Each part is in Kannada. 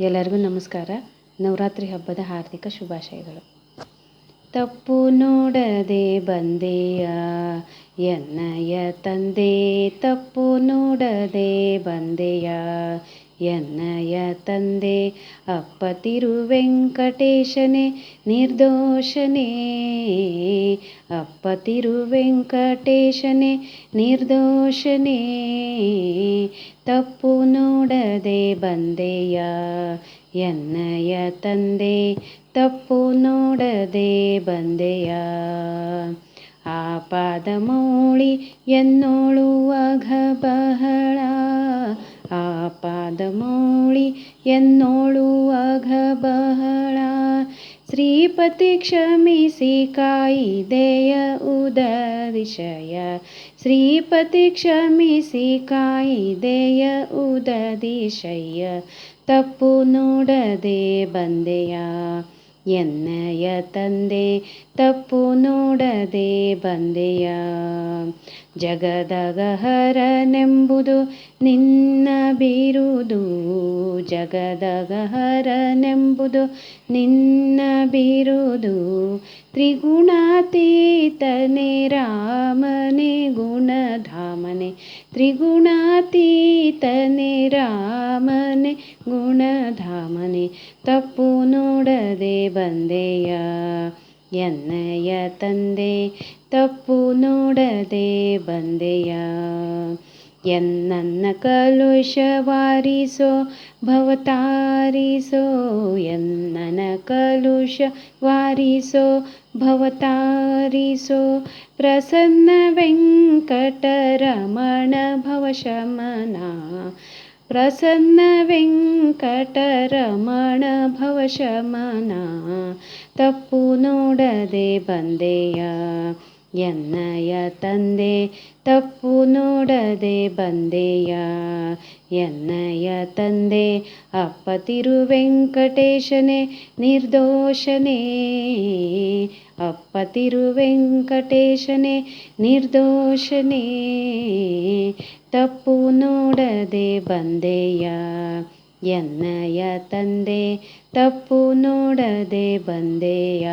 ಎಲ್ಲರಿಗೂ ನಮಸ್ಕಾರ. ನವರಾತ್ರಿ ಹಬ್ಬದ ಹಾರ್ದಿಕ ಶುಭಾಶಯಗಳು. ತಪ್ಪು ನೋಡದೆ ಬಂದೆಯ ಎನ್ನಯ ತಂದೆ, ತಪ್ಪು ನೋಡದೆ ಬಂದೆಯ ಎನ್ನಯ ತಂದೆ. ಅಪ್ಪ ತಿರುವೆಂಕಟೇಶನೇ ನಿರ್ದೋಷನೇ, ಅಪ್ಪ ತಿರುವೆಂಕಟೇಶನೇ ನಿರ್ದೋಷನೇ. ತಪ್ಪು ನೋಡದೆ ಬಂದೆಯ ಎನ್ನಯ ತಂದೆ, ತಪ್ಪು ನೋಡದೆ ಬಂದೆಯ. ಆಪಾದ ಮೌಳಿ ಎನ್ನೋಳುವಾಗ ಬಹಳ, ಆಪಾದ ಮೌಳಿ ಎನ್ನೋಳುವಾಗ ಬಹಳ. ಶ್ರೀಪತಿ ಕ್ಷಮಿಸಿ ಕಾಯಿದೆಯ ಉದದಿಶಯ, ಶ್ರೀಪತಿ ಕ್ಷಮಿಸಿ ಕಾಯಿದೆಯ ಉದದಿಶಯ. ತಪ್ಪು ನೋಡದೆ ಬಂದೆಯ ಎನ್ನಯ ತಂದೆ, ತಪ್ಪು ನೋಡದೆ ಬಂದೆಯ. ಜಗದಗ ಹರನೆಂಬುದು ನಿನ್ನ ಬಿರುದು, ಜಗದಗ ಹರನೆಂಬುದು ನಿನ್ನ ಬಿರುದು. ತ್ರಿಗುಣಾತೀತನೇ ರಾಮನೇ ಗುಣಧಾಮನೆ, ತ್ರಿಗುಣಾತೀತನೇ ರಾಮನೇ ಗುಣಧಾಮನೆ. ತಪ್ಪು ನೋಡದೆ ಬಂದೆಯ ಎನ್ನಯ ತಂದೆ, ತಪ್ಪು ನೋಡದೆ ಬಂದೆಯ. ಎನ್ನನ್ನ ಕಲುಷ ವಾರಿಸೋ ಭವತಾರಿಸೋ, ಎನ್ನನ ಕಲುಷ ವಾರಿಸೋ ಭವತಾರಿಸೋ. ಪ್ರಸನ್ನ ವೆಂಕಟರಮಣ ಭವಶಮನ, ಪ್ರಸನ್ನ ವೆಂಕಟರಮಣ ಭವಶಮನ. ತಪ್ಪು ನೋಡದೆ ಬಂದೆಯ ಎನ್ನಯ ತಂದೆ, ತಪ್ಪು ನೋಡದೆ ಬಂದೆಯ ಎನ್ನಯ ತಂದೆ. ಅಪ್ಪ ತಿರುವೆಂಕಟೇಶನೇ ನಿರ್ದೋಷನೇ, ಅಪ್ಪ ತಿರುವೆಂಕಟೇಶನೇ ನಿರ್ದೋಷನೇ. ತಪ್ಪು ನೋಡದೆ ಬಂದೆಯ ಎನ್ನಯ ತಂದೆ, ತಪ್ಪು ನೋಡದೆ ಬಂದೆಯ,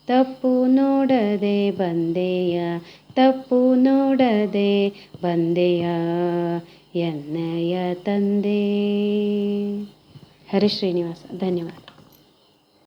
ತಪ್ಪು ನೋಡದೆ ಬಂದೆಯ, ತಪ್ಪು ನೋಡದೆ ಬಂದೆಯ ಎನ್ನಯ ತಂದೆ. ಹರಿ ಶ್ರೀನಿವಾಸ. ಧನ್ಯವಾದ.